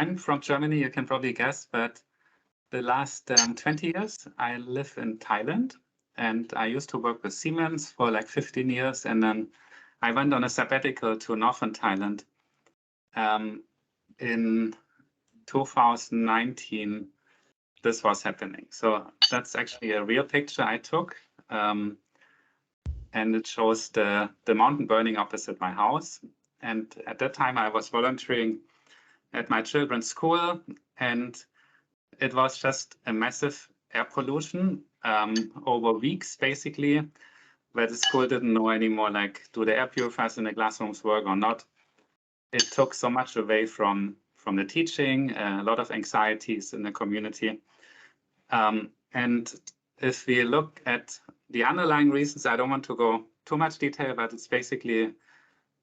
I'm from Germany, you can probably guess, but the last 20 years, I live in Thailand, and I used to work with Siemens for like 15 years, and then I went on a sabbatical to Northern Thailand in 2019. This was happening. So that's actually a real picture I took, and it shows the mountain burning opposite my house. And at that time, I was volunteering at my children's school, and it was just a massive air pollution over weeks, basically, where the school didn't know anymore, like, do the air purifiers in the classrooms work or not? It took so much away from the teaching, a lot of anxieties in the community. And if we look at the underlying reasons, I don't want to go too much detail, but it's basically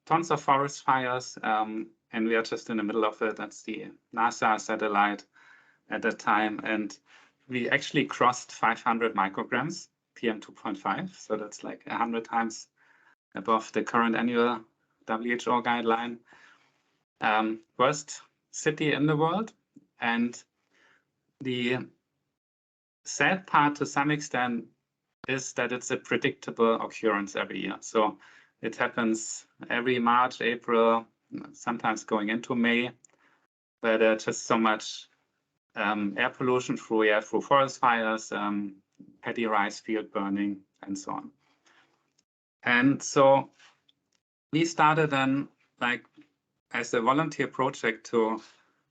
tons of forest fires, and we are just in the middle of it. That's the NASA satellite at that time, and we actually crossed 500 micrograms PM 2.5, so that's like 100 times above the current annual WHO guideline. Worst city in the world, and the sad part to some extent is that it's a predictable occurrence every year. So it happens every March, April, sometimes going into May, where there's just so much air pollution through forest fires, paddy rice field burning, and so on. And so we started then, like, as a volunteer project to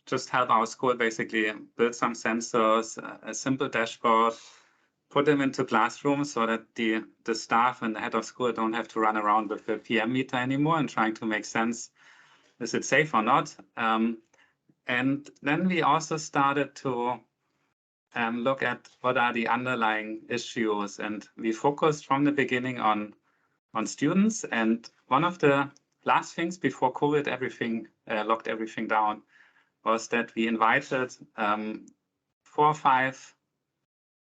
just help our school basically build some sensors, a simple dashboard, put them into classrooms so that the staff and the head of school don't have to run around with the PM meter anymore and trying to make sense, is it safe or not? And then we also started to look at what are the underlying issues, and we focused from the beginning on students. And one of the last things before COVID, everything locked everything down, was that we invited 4 or 5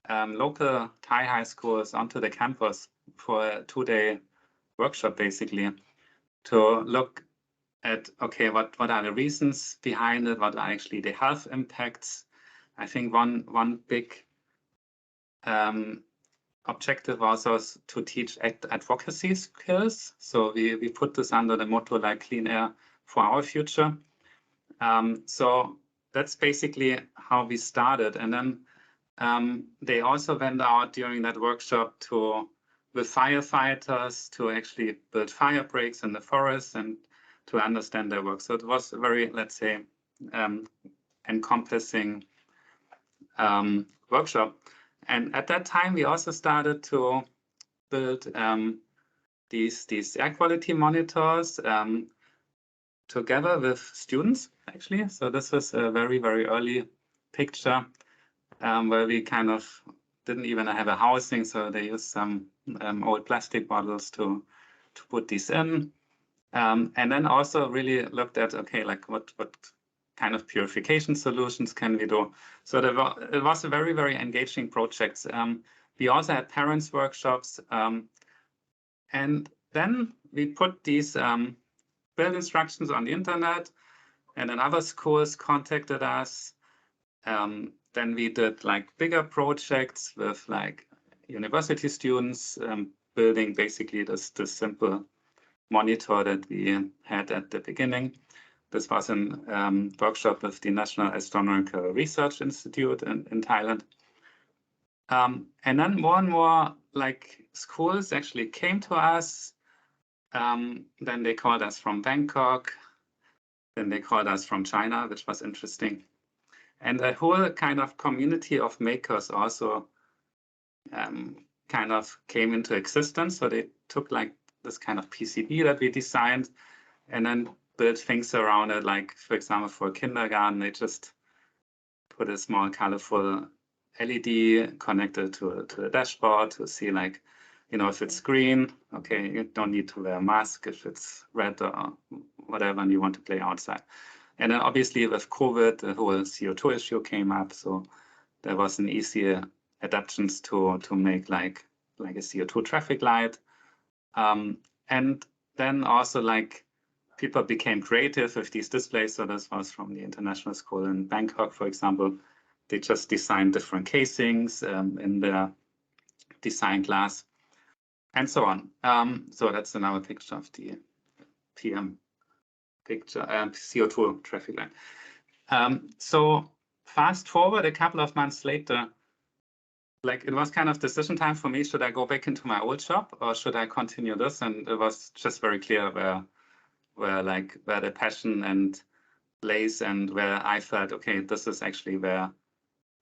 local Thai high schools onto the campus for a 2-day workshop, basically, to look at, okay, what are the reasons behind it? What are actually the health impacts? I think one big objective also is to teach advocacy skills. So we put this under the motto like clean air for our future. So that's basically how we started. And then they also went out during that workshop with firefighters to actually build fire breaks in the forest and to understand their work. So it was a very, let's say, encompassing workshop. And at that time, we also started to build these air quality monitors together with students, actually. So this was a very, very early picture where we kind of didn't even have a housing. So they used some old plastic bottles to put these in. And then also really looked at, okay, like what kind of purification solutions can we do? So it was a very, very engaging project. We also had parents' workshops. And then we put these build instructions on the internet, and then other schools contacted us. Then we did like bigger projects with like university students building basically this simple monitor that we had at the beginning. This was a workshop with the National Astronomical Research Institute in Thailand. And then more and more like schools actually came to us. Then they called us from Bangkok. Then they called us from China, which was interesting. And a whole kind of community of makers also kind of came into existence. So they took like this kind of PCB that we designed and then build things around it. Like, for example, for a kindergarten, they just put a small colorful LED connected to the dashboard to see, like, you know, if it's green, okay, you don't need to wear a mask. If it's red or whatever, and you want to play outside. And then obviously with COVID, the whole CO2 issue came up. So there was an easy adaptations to make like a CO2 traffic light. And then also like people became creative with these displays. So this was from the international school in Bangkok, for example. They just designed different casings in their design class, and so on. So that's another picture of the PM picture, CO2 traffic light. So fast forward a couple of months later, like it was kind of decision time for me. Should I go back into my old job or should I continue this? And it was just very clear where the passion and lays, and where I felt, okay, this is actually where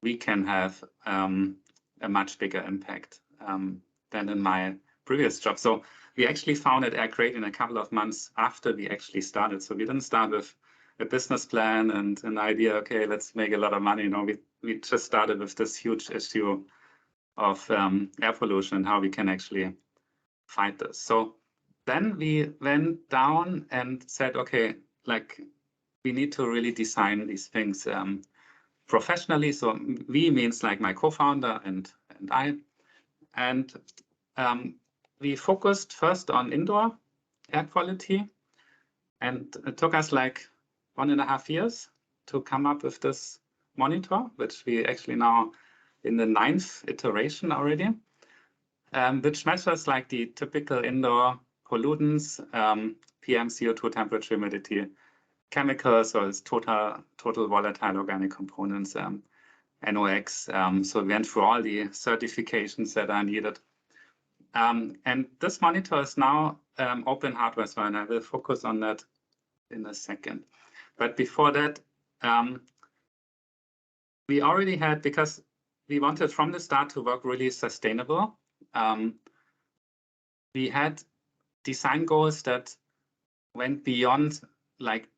we can have a much bigger impact than in my previous job. So we actually founded AirGradient a couple of months after we actually started. So we didn't start with a business plan and an idea, okay, let's make a lot of money. No, we just started with this huge issue of air pollution and how we can actually fight this. So then we went down and said, okay, like we need to really design these things professionally. So we means like my co-founder and I. And we focused first on indoor air quality. And it took us like 1.5 years to come up with this monitor, which we actually now in the 9th iteration already, which measures like the typical indoor pollutants, PM, CO2, temperature, humidity, chemicals, so it's total volatile organic components, NOx. So we went through all the certifications that are needed. And this monitor is now open hardware, so and I will focus on that in a second. But before that, we already had, because we wanted from the start to work really sustainable, we had design goals that went beyond like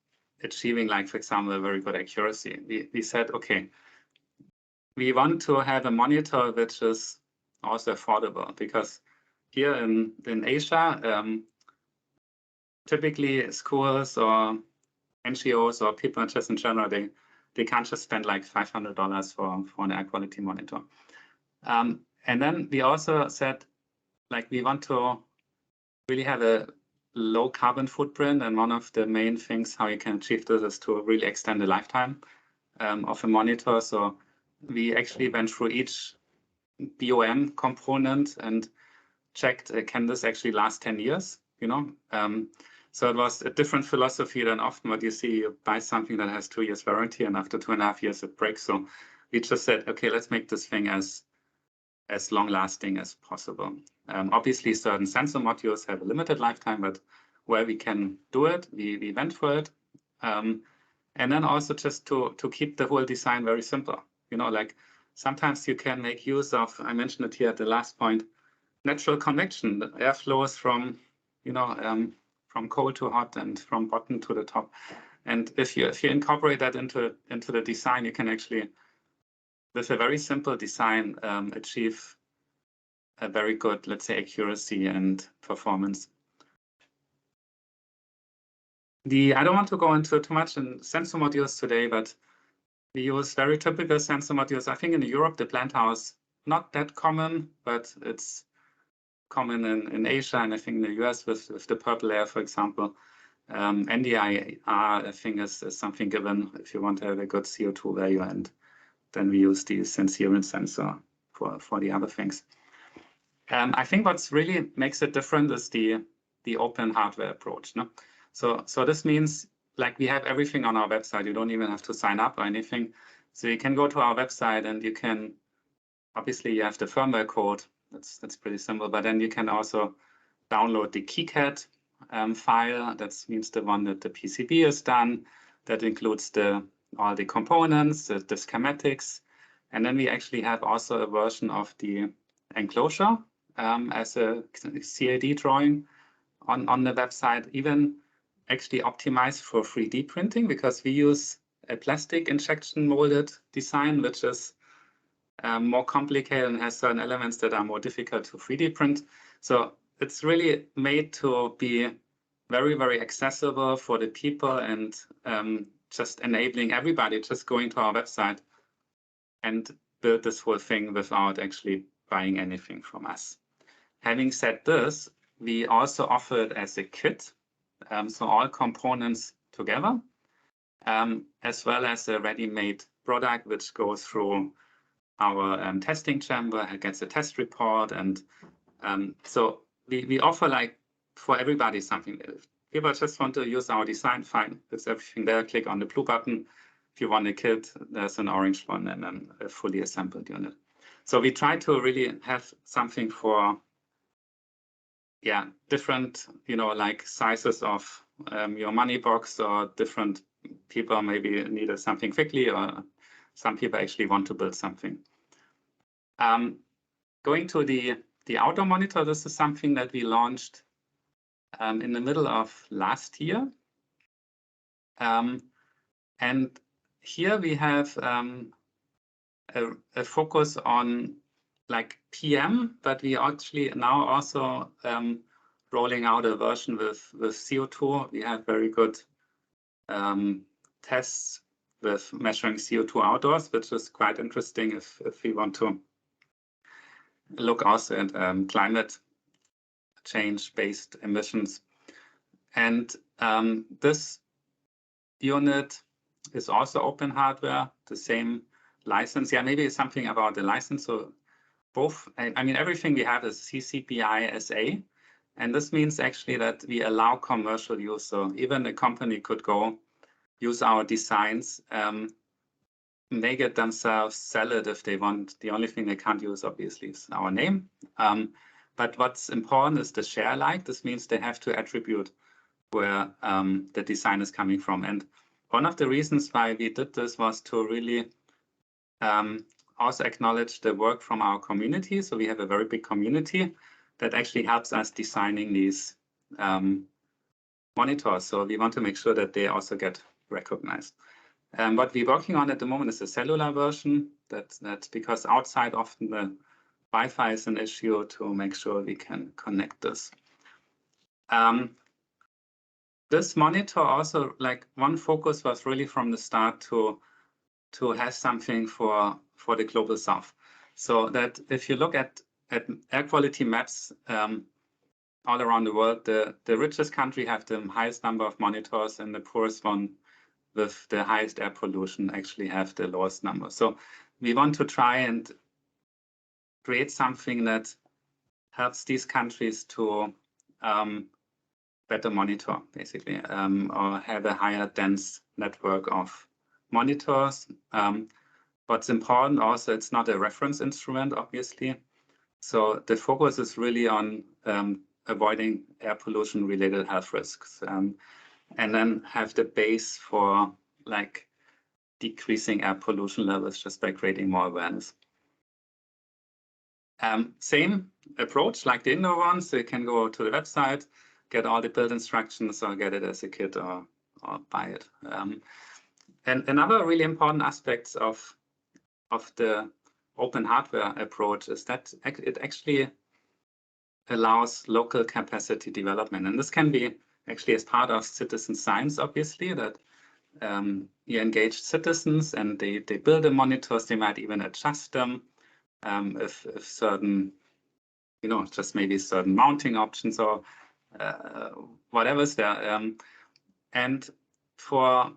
achieving, like, for example, a very good accuracy. We said, okay, we want to have a monitor which is also affordable, because here in Asia, typically schools or NGOs or people just in general, they can't just spend like $500 for an air quality monitor. And then we also said, like, we want to really have a low carbon footprint, and one of the main things how you can achieve this is to really extend the lifetime of a monitor. So we actually went through each BOM component and checked, can this actually last 10 years, you know? So it was a different philosophy than often what you see. You buy something that has 2 years warranty and after 2.5 years it breaks. So we just said, okay, let's make this thing as long lasting as possible. Obviously, certain sensor modules have a limited lifetime, but where we can do it, we went for it. And then also just to keep the whole design very simple. You know, like sometimes you can make use of, I mentioned it here at the last point, natural convection. The air flows from, you know, from cold to hot and from bottom to the top. And if you incorporate that into the design, you can actually, with a very simple design, achieve a very good, let's say, accuracy and performance. I don't want to go into too much in sensor modules today, but we use very typical sensor modules. I think in Europe, the plant house, not that common, but it's common in Asia, and I think in the US with the purple air, for example. NDIR, I think, is something given if you want to have a good CO2 value, and then we use the Sensirion sensor for the other things. I think what's really makes it different is the open hardware approach. No? So this means like we have everything on our website. You don't even have to sign up or anything. So you can go to our website and you can, obviously you have the firmware code. That's pretty simple. But then you can also download the KiCad file. That means the one that the PCB is done. That includes all the components, the schematics. And then we actually have also a version of the enclosure as a CAD drawing on the website, even actually optimized for 3D printing, because we use a plastic injection molded design, which is more complicated and has certain elements that are more difficult to 3D print. So it's really made to be very, very accessible for the people, and just enabling everybody just going to our website and build this whole thing without actually buying anything from us. Having said this, we also offer it as a kit. so all components together, as well as a ready-made product which goes through our testing chamber, gets a test report, and so we offer like for everybody something. If people just want to use our design, fine, there's everything there. Click on the blue button. If you want a kit, there's an orange one, and then a fully assembled unit. So we try to really have something for, yeah, different, like sizes of your money box, or different people maybe needed something quickly, or some people actually want to build something. Going to the outdoor monitor, this is something that we launched in the middle of last year. And here we have a focus on like PM, but we actually now also rolling out a version with CO2. We have very good tests with measuring CO2 outdoors, which is quite interesting if we want to look also at climate change-based emissions. And this unit is also open hardware, the same license. Yeah, maybe something about the license. So both, I mean, everything we have is CC BY SA. And this means actually that we allow commercial use. So even a company could go use our designs, make it themselves, sell it if they want. The only thing they can't use, obviously, is our name. But what's important is the share alike. This means they have to attribute where the design is coming from. And one of the reasons why we did this was to really also acknowledge the work from our community. So we have a very big community that actually helps us designing these monitors. So we want to make sure that they also get recognized. What we're working on at the moment is a cellular version. That's because outside often the Wi-Fi is an issue to make sure we can connect this. This monitor also, like one focus was really from the start to have something for the global south. So that if you look at air quality maps all around the world, the richest country have the highest number of monitors, and the poorest one with the highest air pollution actually have the lowest number. So we want to try and create something that helps these countries to better monitor, basically, or have a higher dense network of monitors. What's important also, it's not a reference instrument, obviously. So the focus is really on avoiding air pollution related health risks, and then have the base for like decreasing air pollution levels just by creating more awareness. Same approach like the indoor one, so you can go to the website, get all the build instructions, or get it as a kit, or buy it. And another really important aspect of the open hardware approach is that it actually allows local capacity development. And this can be actually as part of citizen science, obviously, that you engage citizens and they build the monitors, they might even adjust them if certain, just maybe certain mounting options or whatever's there. And for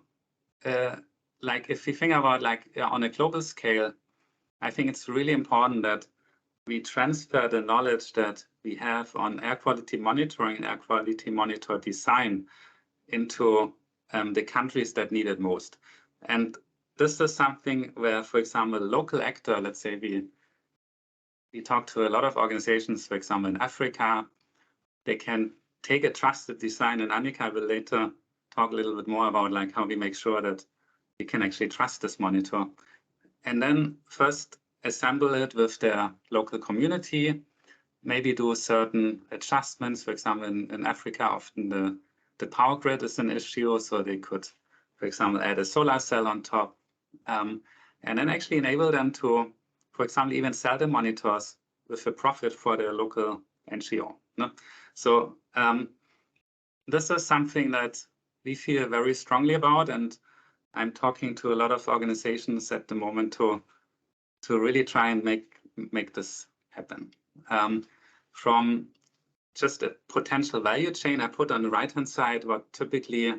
like if we think about like on a global scale, I think it's really important that we transfer the knowledge that we have on air quality monitoring and air quality monitor design into the countries that need it most. And this is something where, for example, a local actor, let's say we talk to a lot of organizations, for example, in Africa, they can take a trusted design, and Anika will later talk a little bit more about like how we make sure that we can actually trust this monitor. And then first assemble it with their local community, maybe do certain adjustments. For example, in Africa, often the power grid is an issue, so they could, for example, add a solar cell on top, and then actually enable them to, for example, even sell the monitors with a profit for their local NGO. No? So this is something that we feel very strongly about, and I'm talking to a lot of organizations at the moment to really try and make this happen. From just a potential value chain. I put on the right-hand side what typically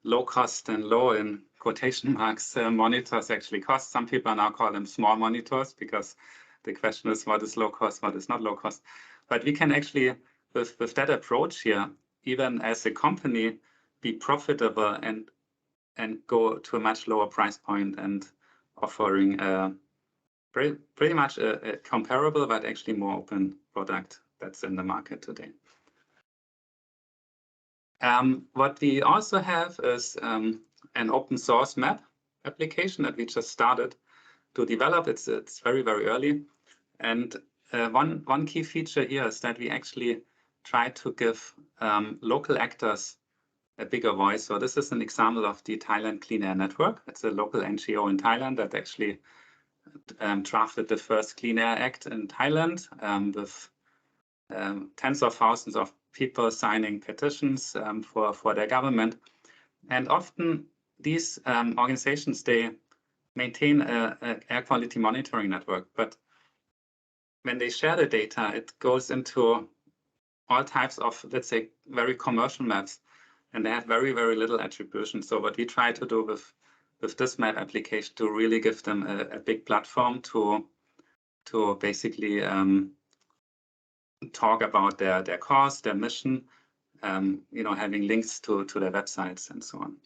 low cost and low in quotation marks monitors actually cost. Some people now call them small monitors because the question is what is low cost, what is not low cost. But we can actually, with that approach here, even as a company, be profitable and go to a much lower price point and offering pretty much a comparable but actually more open product that's in the market today. What we also have is an open source map application that we just started to develop. It's very, very early. And one key feature here is that we actually try to give local actors a bigger voice. So this is an example of the Thailand Clean Air Network. It's a local NGO in Thailand that actually drafted the first Clean Air Act in Thailand with tens of thousands of people signing petitions for their government. And often these organizations, they maintain an air quality monitoring network. But when they share the data, it goes into all types of, let's say, very commercial maps. And they have very, very little attribution. So what we try to do with this map application to really give them a big platform to basically talk about their cause, their mission, having links to their websites and so on.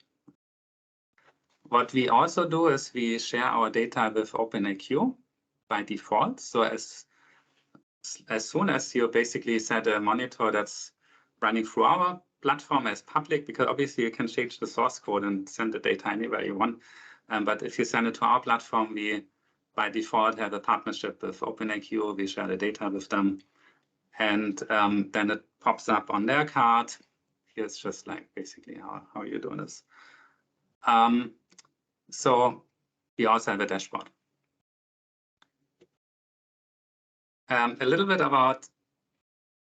What we also do is we share our data with OpenAQ by default. So as soon as you basically set a monitor that's running through our platform as public, because obviously you can change the source code and send the data anywhere you want. But if you send it to our platform, we by default have a partnership with OpenAQ. We share the data with them. And then it pops up on their card. Here's just like basically how you do this. So we also have a dashboard. A little bit about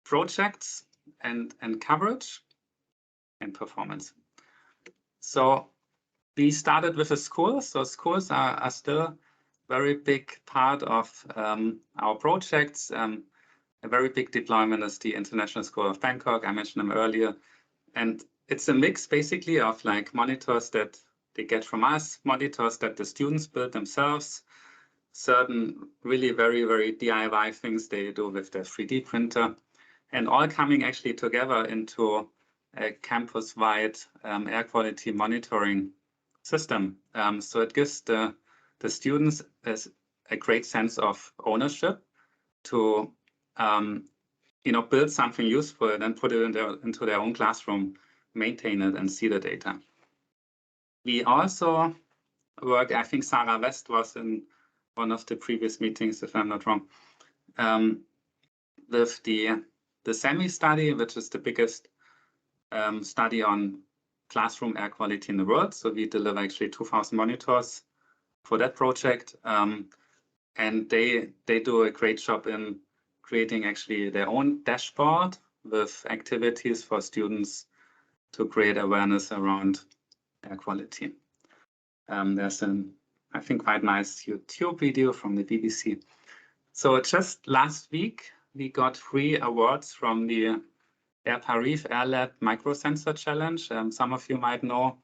projects and coverage and performance. So we started with a school. So schools are still a very big part of our projects. A very big deployment is the International School of Bangkok. I mentioned them earlier. And it's a mix basically of like monitors that they get from us, monitors that the students build themselves, certain really very, very DIY things they do with their 3D printer, and all coming actually together into a campus-wide air quality monitoring system. So it gives the students a great sense of ownership to build something useful and then put it into their own classroom, maintain it, and see the data. We also work, I think Sarah West was in one of the previous meetings, if I'm not wrong, with the SEMI study, which is the biggest study on classroom air quality in the world. So we deliver actually 2,000 monitors for that project. And they do a great job in creating actually their own dashboard with activities for students to create awareness around air quality. There's an, I think, quite nice YouTube video from the BBC. So just last week, we got 3 awards from the Air Paris Air Lab Microsensor Challenge. Some of you might know.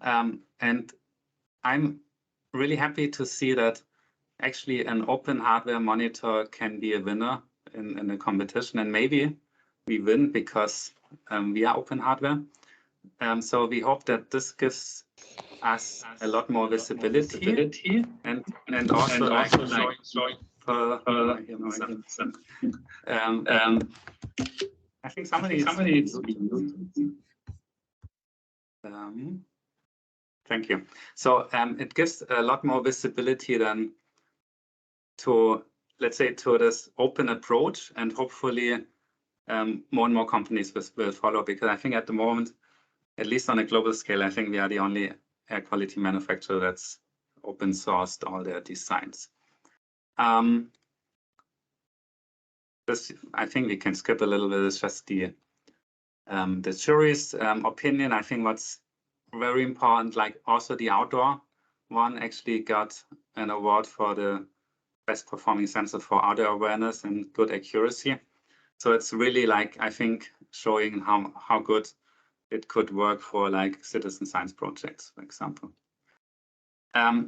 And I'm really happy to see that actually an open hardware monitor can be a winner in a competition. And maybe we win because we are open hardware. So we hope that this gives us a lot more visibility and also I think somebody is thank you. So it gives a lot more visibility than to, let's say, to this open approach, and hopefully more and more companies will follow, because I think at the moment, at least on a global scale, I think we are the only air quality manufacturer that's open sourced all their designs. This, I think we can skip a little bit. It's just the jury's opinion. I think what's very important, like also the outdoor one actually got an award for the best performing sensor for outdoor awareness and good accuracy. So it's really like, I think, showing how good it could work for like citizen science projects, for example.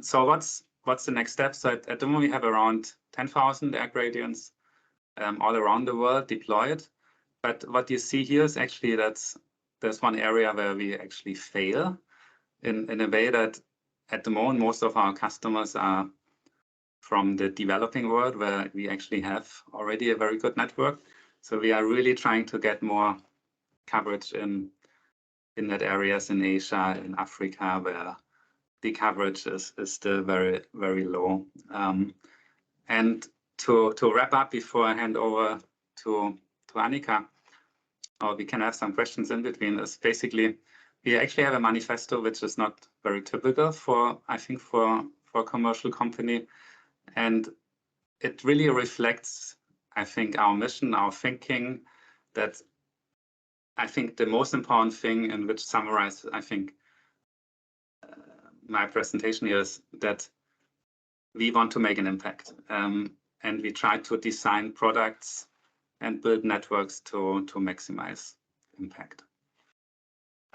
So what's the next step? So at the moment we have around 10,000 AirGradients all around the world deployed. But what you see here is actually there's one area where we actually fail in a way that at the moment most of our customers are from the developing world, where we actually have already a very good network. So we are really trying to get more coverage in that areas in Asia, in Africa, where the coverage is still very, very low. And to wrap up before I hand over to Anika, or we can have some questions in between, is basically we actually have a manifesto which is not very typical for, I think, for a commercial company. And it really reflects, I think, our mission, our thinking, that I think the most important thing, and which summarizes, I think, my presentation here, is that we want to make an impact. And we try to design products and build networks to maximize impact.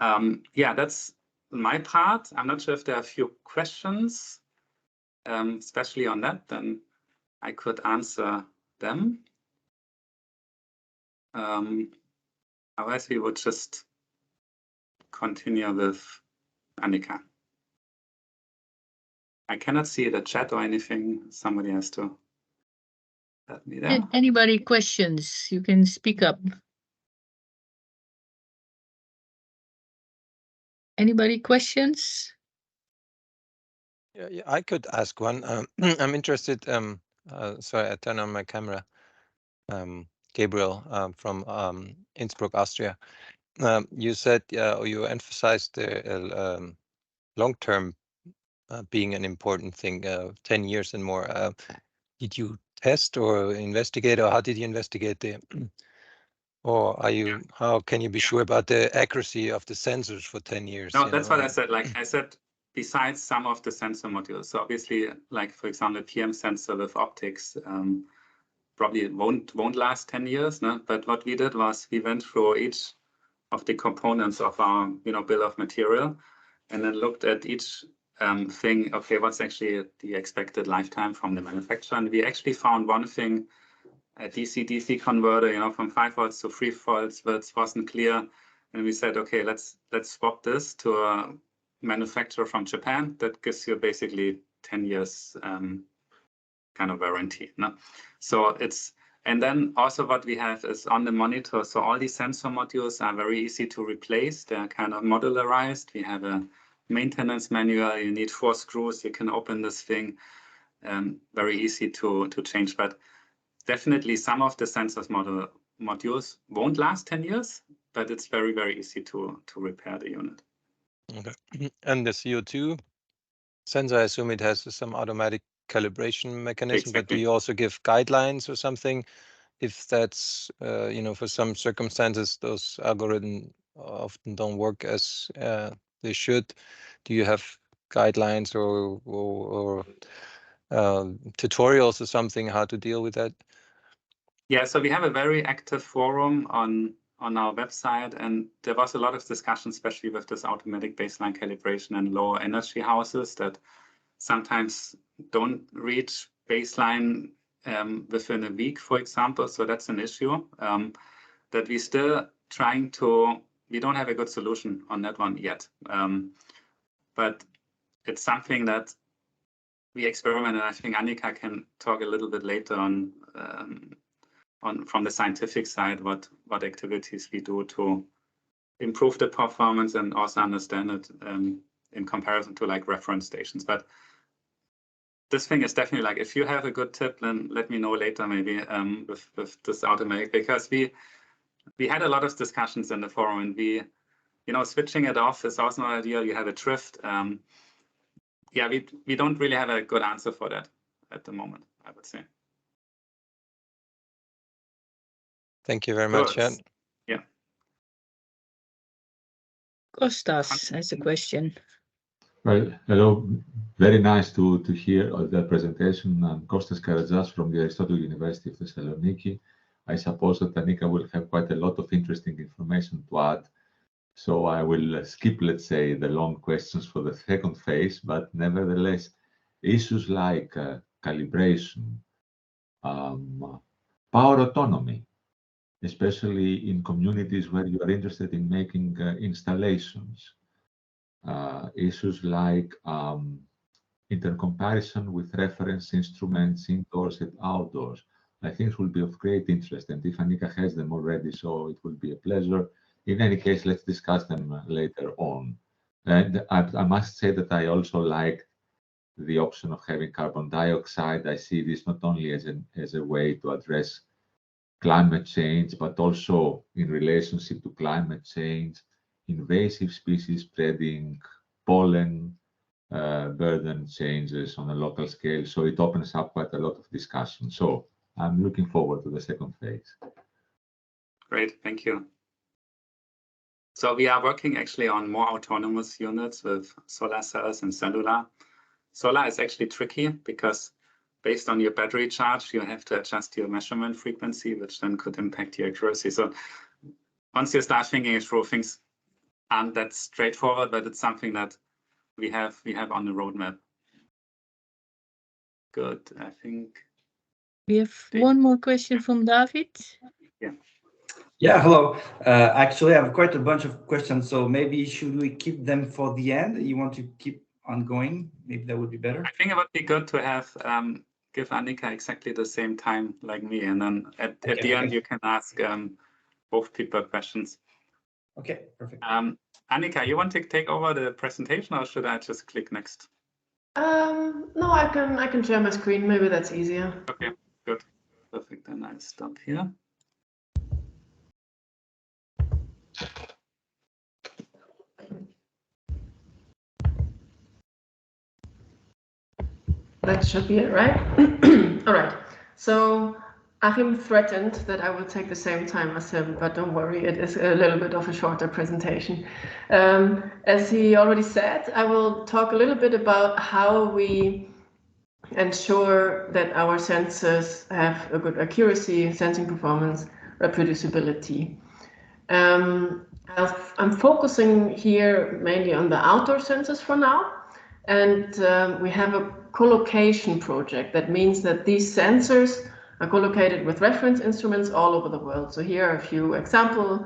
Yeah, that's my part. I'm not sure if there are a few questions, especially on that, then I could answer them. Otherwise, we would just continue with Anika. I cannot see the chat or anything. Somebody has to let me know. Anybody questions? You can speak up. Anybody questions? Yeah, I could ask one. I'm interested. Sorry, I turn on my camera. Gabriel from Innsbruck, Austria. You said you emphasized the long-term being an important thing, 10 years and more. Did you test or investigate, or how did you investigate the, or are you, how can you be sure about the accuracy of the sensors for 10 years? No, that's what I said. Like I said, besides some of the sensor modules, so obviously, like for example, PM sensor with optics probably won't last 10 years. No? But what we did was we went through each of the components of our bill of material, and then looked at each thing. Okay, what's actually the expected lifetime from the manufacturer? And we actually found one thing, a DC-DC converter, from 5 volts to 3 volts, but wasn't clear. And we said, okay, let's swap this to a manufacturer from Japan that gives you basically 10 years kind of warranty. No? So and then also what we have is on the monitor. So all these sensor modules are very easy to replace. They're kind of modularized. We have a maintenance manual. You need 4 screws. You can open this thing. Very easy to change. But definitely some of the sensors modules won't last 10 years, but it's very, very easy to repair the unit. Okay. And the CO2 sensor, I assume it has some automatic calibration mechanism, Exactly. but do you also give guidelines or something? If that's, for some circumstances, those algorithms often don't work as they should. Do you have guidelines or tutorials or something how to deal with that? Yeah, so we have a very active forum on our website, and there was a lot of discussion, especially with this automatic baseline calibration and low energy houses that sometimes don't reach baseline within a week, for example. So that's an issue that we still trying to, we don't have a good solution on that one yet. But it's something that we experiment, and I think Anika can talk a little bit later on from the scientific side, what activities we do to improve the performance and also understand it in comparison to like reference stations. But this thing is definitely like, if you have a good tip, then let me know later maybe with this automatic, because we had a lot of discussions in the forum, and we, switching it off is also not ideal. You have a drift. Yeah, we don't really have a good answer for that at the moment, I would say. Thank you very much. Yeah. Kostas has a question. Well, hello. Very nice to hear the presentation. I'm Kostas Karadzias from the Aristotle University of Thessaloniki. I suppose that Anika will have quite a lot of interesting information to add. So I will skip, let's say, the long questions for the second phase, but nevertheless, issues like calibration, power autonomy, especially in communities where you are interested in making installations, issues like intercomparison with reference instruments indoors and outdoors. I think it will be of great interest, and if Anika has them already, so it will be a pleasure. In any case, let's discuss them later on. And I must say that I also like the option of having carbon dioxide. I see this not only as a way to address climate change, but also in relationship to climate change, invasive species spreading, pollen burden changes on a local scale. So it opens up quite a lot of discussion. So I'm looking forward to the second phase. Great, thank you. So we are working actually on more autonomous units with solar cells and cellular. Solar is actually tricky because based on your battery charge, you have to adjust your measurement frequency, which then could impact your accuracy. So once you start thinking it through, things aren't that straightforward, but it's something that we have on the roadmap. Good, I think. We have one more question from David. Yeah, hello. Actually, I have quite a bunch of questions, so maybe should we keep them for the end? You want to keep on going? Maybe that would be better. I think it would be good to have give Anika exactly the same time like me, and then at the end you can ask both people questions. Okay, perfect. Anika, you want to take over the presentation, or should I just click next? No, I can share my screen. Maybe that's easier. Okay, good, perfect. Then I'll stop here. That should be it, right? All right. So Achim threatened that I will take the same time as him, but don't worry, it is a little bit of a shorter presentation. As he already said, I will talk a little bit about how we ensure that our sensors have a good accuracy, sensing performance, reproducibility. I'm focusing here mainly on the outdoor sensors for now. And we have a co-location project. That means that these sensors are co-located with reference instruments all over the world. So here are a few example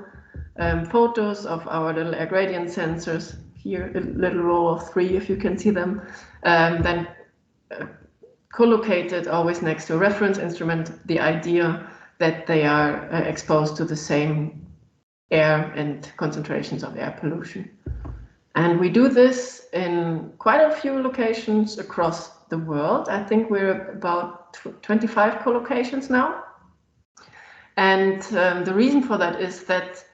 photos of our little AirGradient sensors. Here, a little row of 3, if you can see them. Then co-located always next to a reference instrument, the idea that they are exposed to the same air and concentrations of air pollution. And we do this in quite a few locations across the world. I think we're about 25 co-locations now. And the reason for that is that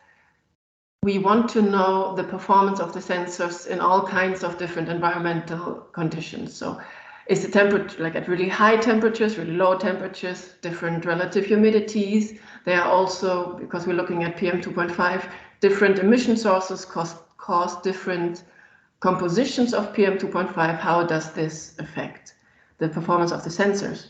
we want to know the performance of the sensors in all kinds of different environmental conditions. So is the temperature, like at really high temperatures, really low temperatures, different relative humidities. There are also, because we're looking at PM2.5, different emission sources cause different compositions of PM2.5. How does this affect the performance of the sensors?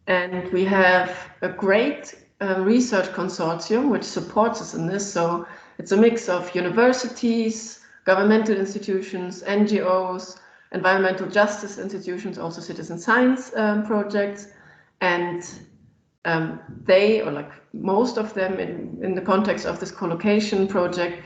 And we have a great research consortium which supports us in this. So it's a mix of universities, governmental institutions, NGOs, environmental justice institutions, also citizen science projects, and they, or like most of them in the context of this co-location project,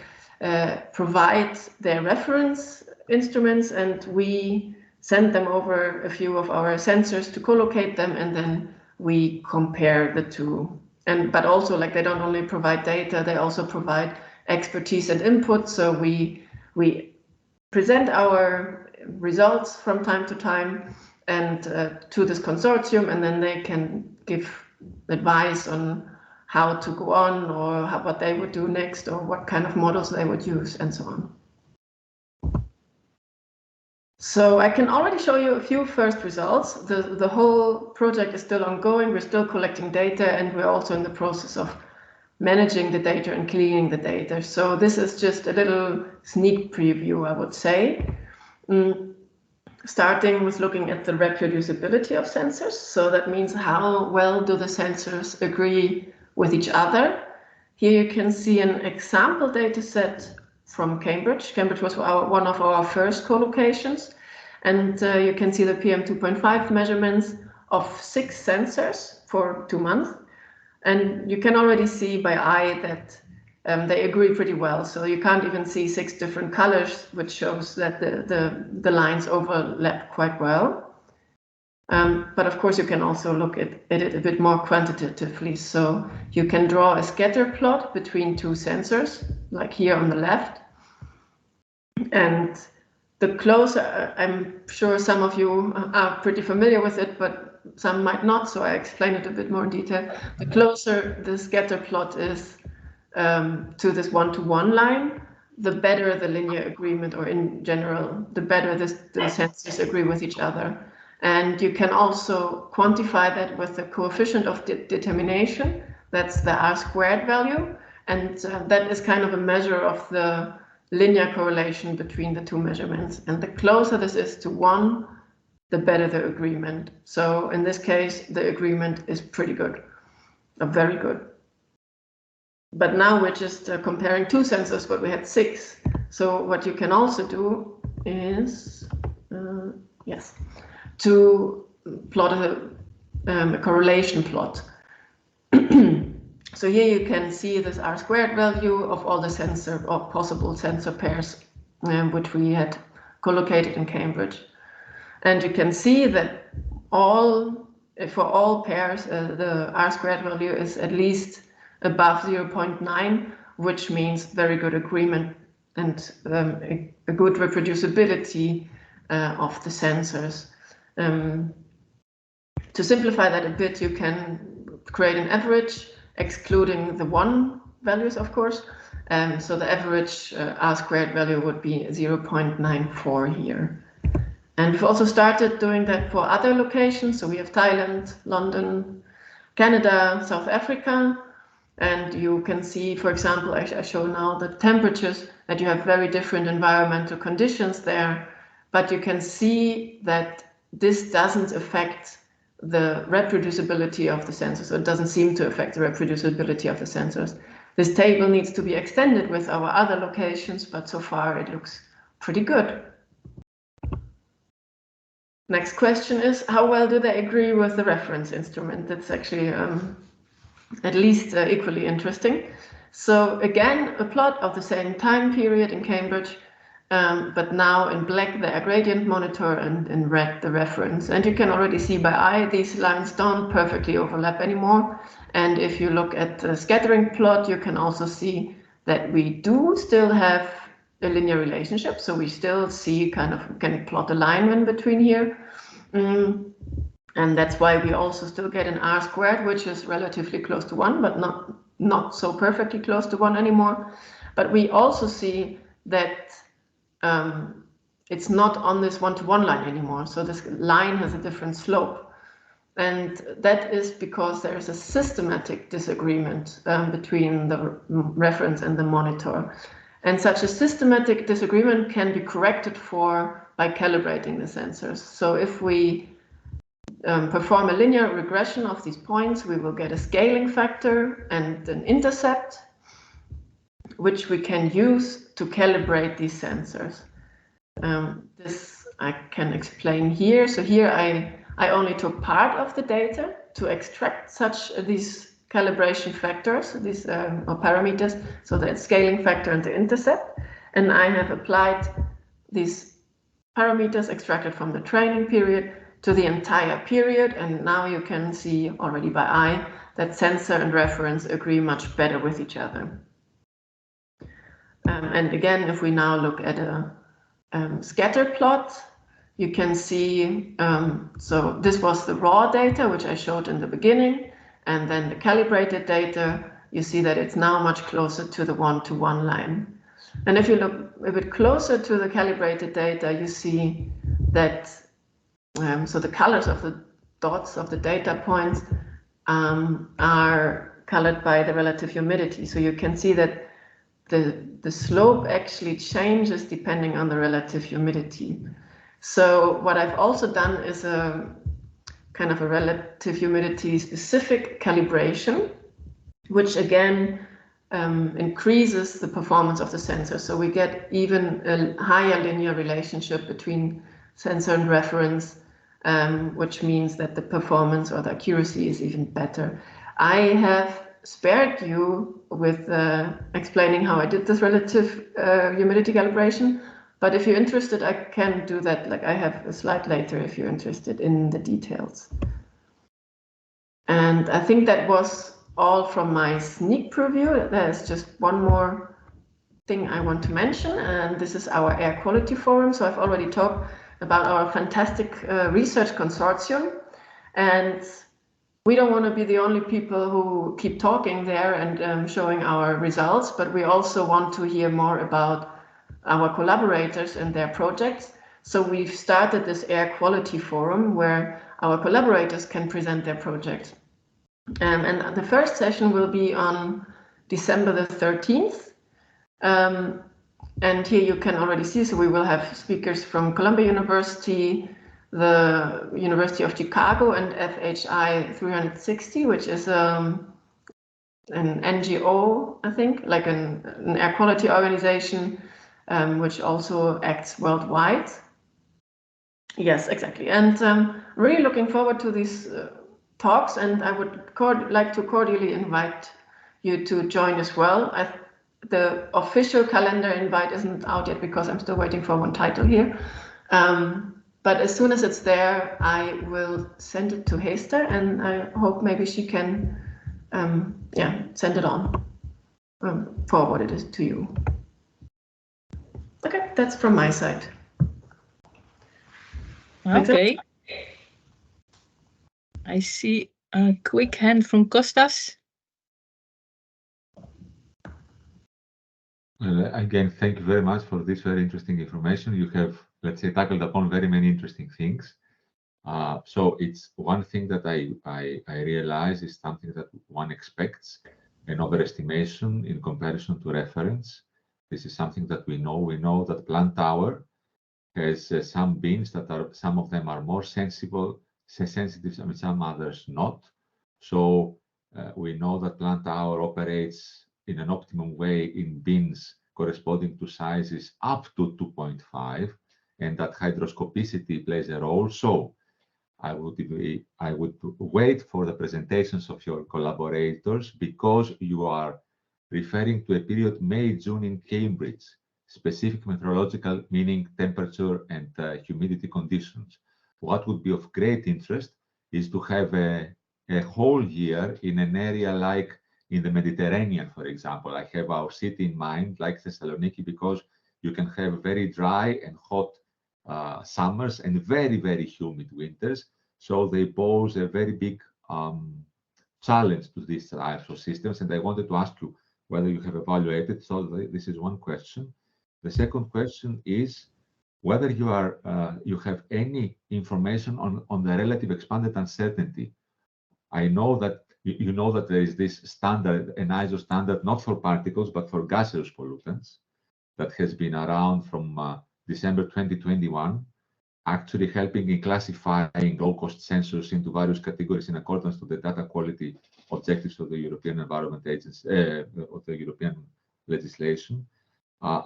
provide their reference instruments, and we send them over a few of our sensors to co-locate them, and then we compare the two. But also, like, they don't only provide data, they also provide expertise and input. So we present our results from time to time and to this consortium, and then they can give advice on how to go on, or what they would do next, or what kind of models they would use, and so on. So I can already show you a few first results. The whole project is still ongoing. We're still collecting data, and we're also in the process of managing the data and cleaning the data. So this is just a little sneak preview, I would say. starting with looking at the reproducibility of sensors. So that means how well do the sensors agree with each other. Here you can see an example data set from Cambridge. Cambridge was one of our first co-locations. And you can see the PM2.5 measurements of 6 sensors for 2 months. And you can already see by eye that they agree pretty well. So you can't even see 6 different colors, which shows that the lines overlap quite well. But of course, you can also look at it a bit more quantitatively. So you can draw a scatter plot between 2 sensors, like here on the left. And the closer, I'm sure some of you are pretty familiar with it, but some might not, so I explain it a bit more in detail. The closer the scatter plot is to this one-to-one line, the better the linear agreement, or in general, the better the sensors agree with each other. And you can also quantify that with the coefficient of determination. That's the R² value. And that is kind of a measure of the linear correlation between the 2 measurements. And the closer this is to 1, the better the agreement. So in this case, the agreement is pretty good, very good. But now we're just comparing 2 sensors, but we had 6. So what you can also do is, to plot a correlation plot. So here you can see this R² value of all the sensor or possible sensor pairs which we had collocated in Cambridge. And you can see that for all pairs, the R² value is at least above 0.9, which means very good agreement and a good reproducibility of the sensors. To simplify that a bit, you can create an average, excluding the 1 values, of course. So the average R² value would be 0.94 here. And we've also started doing that for other locations. So we have Thailand, London, Canada, South Africa. And you can see, for example, I show now the temperatures, that you have very different environmental conditions there. But you can see that this doesn't affect the reproducibility of the sensors, or it doesn't seem to affect the reproducibility of the sensors. This table needs to be extended with our other locations, but so far it looks pretty good. Next question is, how well do they agree with the reference instrument? That's actually at least equally interesting. So again, a plot of the same time period in Cambridge, but now in black the AirGradient monitor and in red the reference. And you can already see by eye these lines don't perfectly overlap anymore. And if you look at the scattering plot, you can also see that we do still have a linear relationship. So we still see can plot a line in between here. And that's why we also still get an R², which is relatively close to 1, but not so perfectly close to 1 anymore. But we also see that it's not on this one-to-one line anymore. So this line has a different slope. And that is because there is a systematic disagreement between the reference and the monitor. And such a systematic disagreement can be corrected for by calibrating the sensors. So if we perform a linear regression of these points, we will get a scaling factor and an intercept, which we can use to calibrate these sensors. This I can explain here. So here I only took part of the data to extract these calibration factors, these or parameters, so the scaling factor and the intercept. And I have applied these parameters extracted from the training period to the entire period. And now you can see already by eye that sensor and reference agree much better with each other. And again, if we now look at a scatter plot, you can see, so this was the raw data, which I showed in the beginning, and then the calibrated data, you see that it's now much closer to the one-to-one line. And if you look a bit closer to the calibrated data, you see that, so the colors of the dots of the data points are colored by the relative humidity. So you can see that the slope actually changes depending on the relative humidity. So what I've also done is a kind of a relative humidity specific calibration, which again increases the performance of the sensor. So we get even a higher linear relationship between sensor and reference, which means that the performance or the accuracy is even better. I have spared you with explaining how I did this relative humidity calibration, but if you're interested, I can do that. Like I have a slide later if you're interested in the details. And I think that was all from my sneak preview. There's just one more thing I want to mention, and this is our air quality forum. So I've already talked about our fantastic research consortium, and we don't want to be the only people who keep talking there and showing our results, but we also want to hear more about our collaborators and their projects. So we've started this air quality forum where our collaborators can present their projects. And the first session will be on December the 13th. And here you can already see, so we will have speakers from Columbia University, the University of Chicago, and FHI 360, which is an NGO, I think, like an air quality organization, which also acts worldwide. Yes, exactly. And really looking forward to these talks, and I would like to cordially invite you to join as well. The official calendar invite isn't out yet because I'm still waiting for one title here. But as soon as it's there, I will send it to Hester, and I hope maybe she can send it on, forward it to you. Okay, that's from my side. Okay. I see a quick hand from Kostas. Well, again, thank you very much for this very interesting information. You have, let's say, tackled upon very many interesting things. So it's one thing that I realize is something that one expects, an overestimation in comparison to reference. This is something that we know. We know that plant tower has some beams that are, some of them are more sensitive, and some others not. So we know that plant tower operates in an optimum way in bins corresponding to sizes up to 2.5, and that hydroscopicity plays a role. So I would wait for the presentations of your collaborators, because you are referring to a period May, June in Cambridge, specific meteorological, meaning temperature and humidity conditions. What would be of great interest is to have a whole year in an area like in the Mediterranean, for example. I have our city in mind, like Thessaloniki, because you can have very dry and hot summers and very, very humid winters. So they pose a very big challenge to these types of systems. And I wanted to ask you whether you have evaluated. So this is one question. The second question is whether you are you have any information on the relative expanded uncertainty. I know that you know that there is this standard, an ISO standard, not for particles but for gaseous pollutants, that has been around from December 2021, actually helping in classifying low-cost sensors into various categories in accordance to the data quality objectives of the European Environment Agency, of the European legislation.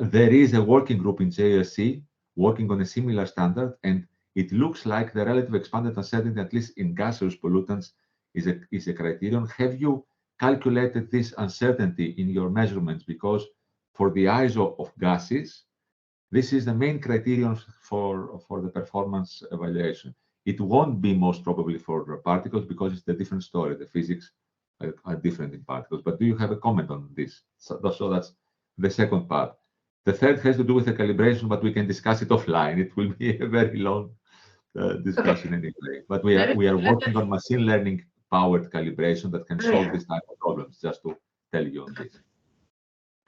There is a working group in JRC working on a similar standard, and it looks like the relative expanded uncertainty, at least in gaseous pollutants, is a criterion. Have you calculated this uncertainty in your measurements? Because for the ISO of gases, this is the main criterion for the performance evaluation. It won't be most probably for particles because it's a different story. The physics are different in particles. But do you have a comment on this? So that's the second part. The third has to do with the calibration, but we can discuss it offline. It will be a very long discussion anyway. But we are working on machine learning powered calibration that can solve this type of problems, just to tell you on this.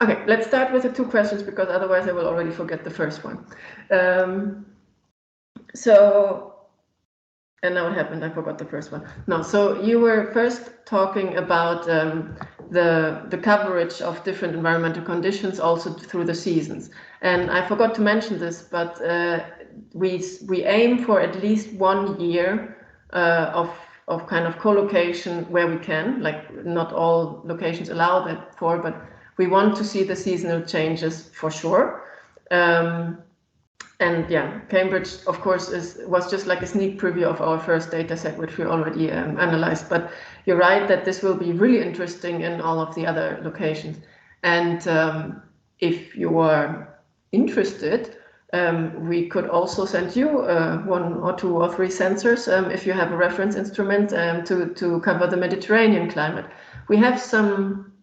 Okay, let's start with the two questions, because otherwise I will already forget the first one. And now what happened? I forgot the first one. No, so you were first talking about the coverage of different environmental conditions also through the seasons. And I forgot to mention this, but we aim for at least 1 year of kind of co-location where we can, like not all locations allow that for, but we want to see the seasonal changes for sure. And yeah, Cambridge, of course, was just like a sneak preview of our first data set, which we already analyzed. But you're right that this will be really interesting in all of the other locations. And if you are interested, we could also send you 1 or 2 or 3 sensors if you have a reference instrument to cover the Mediterranean climate. We have some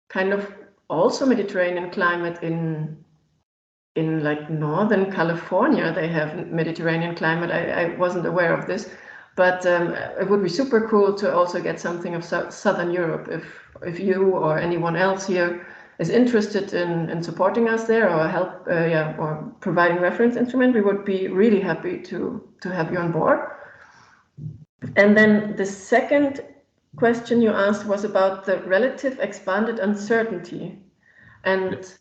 kind of also Mediterranean climate in like Northern California. They have Mediterranean climate. I wasn't aware of this, but it would be super cool to also get something of Southern Europe. If you or anyone else here is interested in supporting us there or help, or providing reference instrument, we would be really happy to have you on board. And then the second question you asked was about the relative expanded uncertainty. And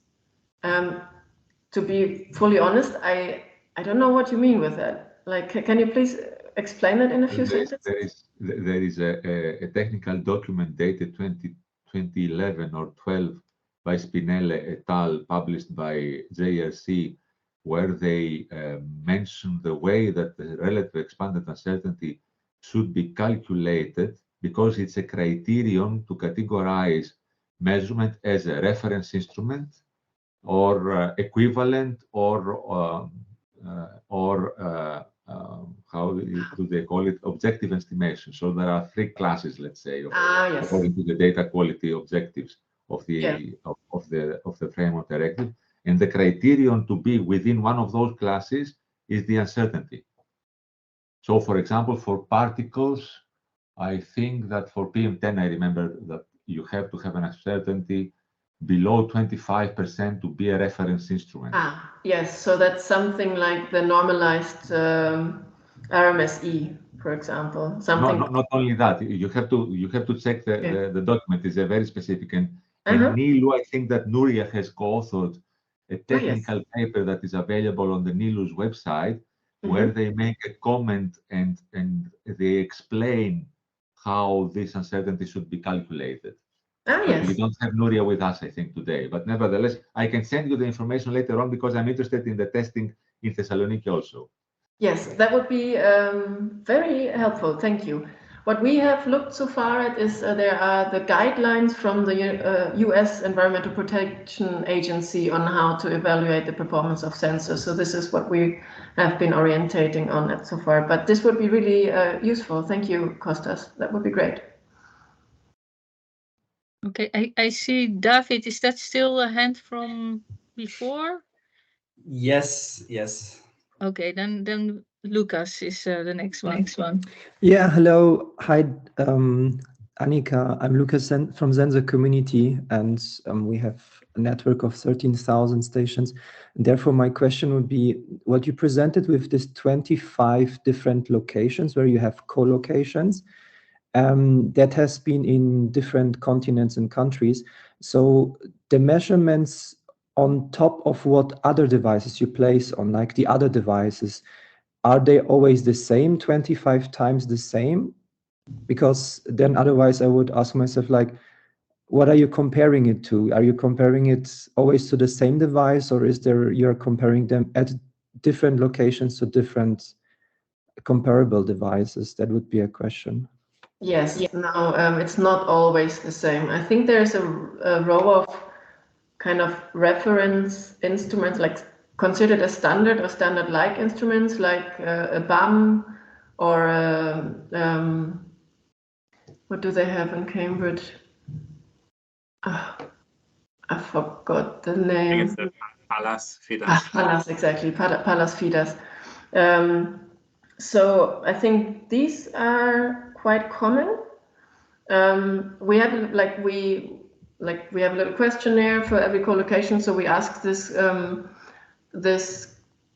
to be fully honest, I don't know what you mean with that. Like, can you please explain it in a few sentences? There is a technical document dated 2011 or 12 by Spinelle et al., published by JRC, where they mention the way that the relative expanded uncertainty should be calculated, because it's a criterion to categorize measurement as a reference instrument or equivalent or how do they call it, objective estimation. So there are 3 classes, let's say, yes, according to the data quality objectives of the of the framework directive, and the criterion to be within one of those classes is the uncertainty. So, for example, for particles, I think that for PM10, I remember that you have to have an uncertainty below 25% to be a reference instrument. Yes, so that's something like the normalized RMSE, for example. Something. No, not only that, you have to check the document. It's a very specific, and NILU, I think that Nuria has co-authored a technical paper that is available on the NILU's website, where they make a comment and they explain how this uncertainty should be calculated. Yes. We don't have Nuria with us, I think, today. But nevertheless, I can send you the information later on, because I'm interested in the testing in Thessaloniki also. Yes, that would be very helpful. Thank you. What we have looked so far at is there are the guidelines from the US Environmental Protection Agency on how to evaluate the performance of sensors. So this is what we have been orientating on it so far. But this would be really useful. Thank you, Kostas. That would be great. Okay, I see David. Is that still a hand from before? Yes. Okay, then Lucas is the next one. Yeah, hello. Hi, Anika. I'm Lucas from Sensor Community, and we have a network of 13,000 stations. And therefore, my question would be, what you presented with this 25 different locations where you have co-locations, that has been in different continents and countries. So the measurements on top of what other devices you place on, like the other devices, are they always the same, 25 times the same? Because then otherwise I would ask myself, like, what are you comparing it to? Are you comparing it always to the same device, or is there, you're comparing them at different locations to different comparable devices? That would be a question. Yes, no, it's not always the same. I think there's a row of kind of reference instruments, like considered as standard or standard-like instruments, like a BAM or what do they have in Cambridge? I forgot the name. I think it's the Pallas feeders. Pallas, exactly, Pallas feeders. So I think these are quite common. We have we have a little questionnaire for every co-location, so we ask this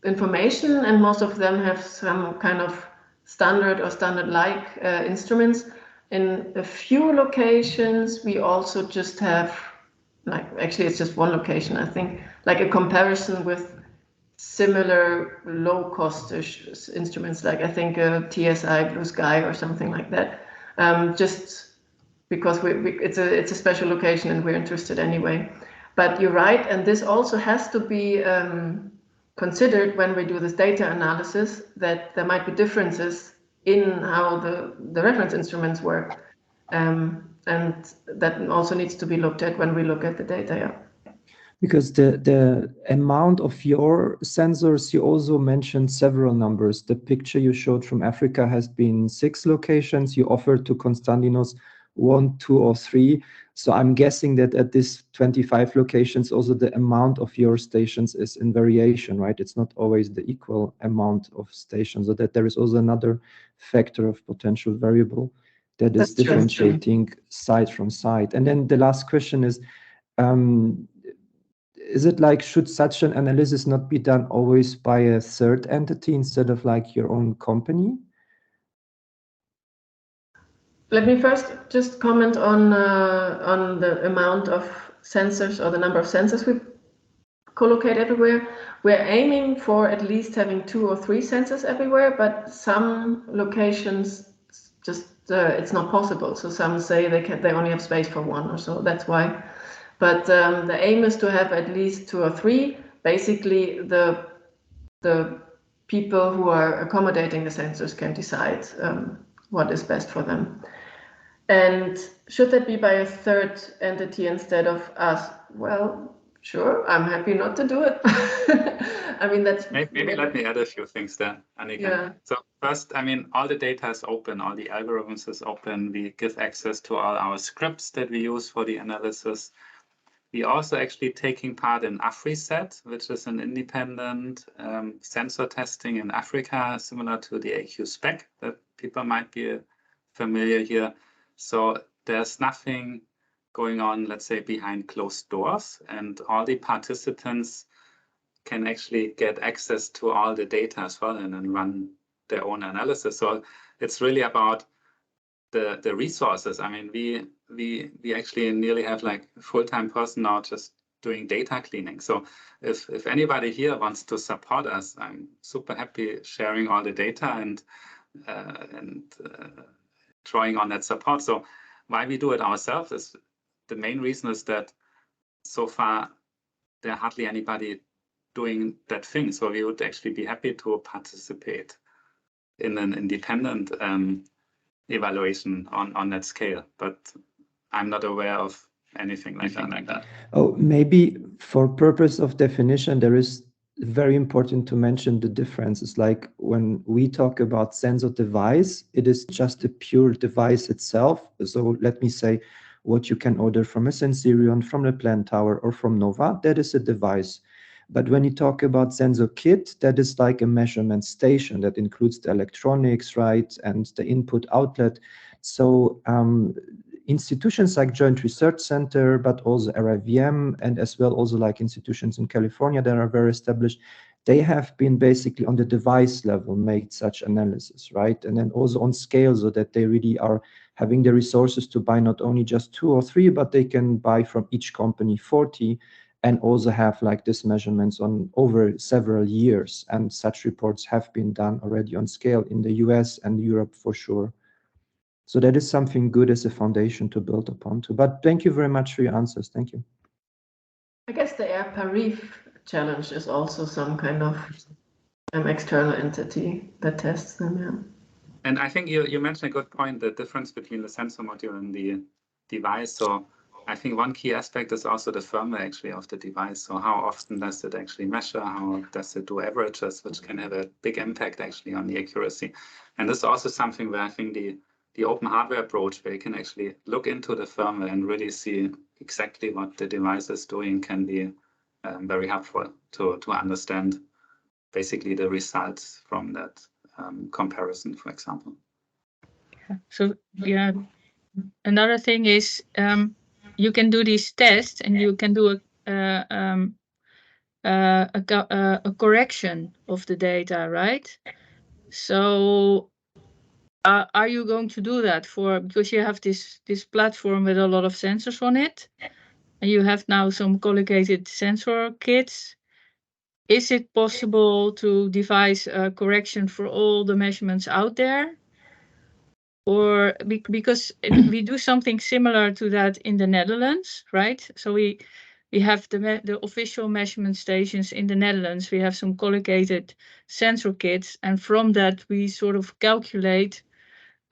information, and most of them have some kind of standard or standard-like instruments. In a few locations, we also just have, actually it's just one location, I think, like a comparison with similar low-cost instruments, like I think a TSI Blue Sky or something like that. Just because it's a special location and we're interested anyway. But you're right, and this also has to be considered when we do this data analysis, that there might be differences in how the reference instruments work. And that also needs to be looked at when we look at the data, yeah. Because the amount of your sensors, you also mentioned several numbers. The picture you showed from Africa has been 6 locations. You offered to Konstantinos 1, 2, or 3. So I'm guessing that at this 25 locations, also the amount of your stations is in variation, right? It's not always the equal amount of stations, so that there is also another factor of potential variable that is differentiating site from site. And then the last question is it like, should such an analysis not be done always by a third entity instead of like your own company? Let me first just comment on the amount of sensors or the number of sensors we collocate everywhere. We're aiming for at least having 2 or 3 sensors everywhere, but some locations just it's not possible. So some say they only have space for 1 or so. That's why. But the aim is to have at least 2 or 3. Basically, the people who are accommodating the sensors can decide what is best for them. And should that be by a third entity instead of us? Well, sure, I'm happy not to do it. I mean, that's... Maybe let me add a few things there, Anika. Yeah. So first, I mean, all the data is open, all the algorithms is open. We give access to all our scripts that we use for the analysis. We also actually taking part in AfriSat, which is an independent sensor testing in Africa, similar to the AQ spec that people might be familiar here. So there's nothing going on, let's say, behind closed doors, and all the participants can actually get access to all the data as well and then run their own analysis. So it's really about the resources. I mean, we actually nearly have like a full-time person now just doing data cleaning. So if anybody here wants to support us, I'm super happy sharing all the data and drawing on that support. So why we do it ourselves is the main reason is that so far there hardly anybody doing that thing. So we would actually be happy to participate in an independent evaluation on that scale, but I'm not aware of anything like that. Oh, maybe for purpose of definition, there is very important to mention the differences. Like when we talk about sensor device, it is just a pure device itself. So let me say what you can order from a Sensirion, from the Plant Tower, or from Nova, that is a device. But when you talk about sensor kit, that is like a measurement station that includes the electronics, right, and the input outlet. So institutions like Joint Research Center, but also RIVM, and as well also like institutions in California that are very established, they have been basically on the device level made such analysis, right? And then also on scale, so that they really are having the resources to buy not only just 2 or 3, but they can buy from each company 40, and also have like this measurements on over several years. And such reports have been done already on scale in the US and Europe for sure. So that is something good as a foundation to build upon too. But thank you very much for your answers. Thank you. I guess the Air Paris challenge is also some kind of external entity that tests them, yeah. And I think you mentioned a good point, the difference between the sensor module and the device. So I think one key aspect is also the firmware actually of the device. So how often does it actually measure? How does it do averages, which can have a big impact actually on the accuracy. And this is also something where I think the open hardware approach, where you can actually look into the firmware and really see exactly what the device is doing, can be very helpful to understand basically the results from that comparison, for example. So yeah, another thing is you can do these tests and you can do a correction of the data, right? So are you going to do that because you have this platform with a lot of sensors on it, and you have now some collocated sensor kits? is it possible to devise a correction for all the measurements out there? Or because we do something similar to that in the Netherlands, right? So we have the official measurement stations in the Netherlands. We have some collocated sensor kits, and from that we sort of calculate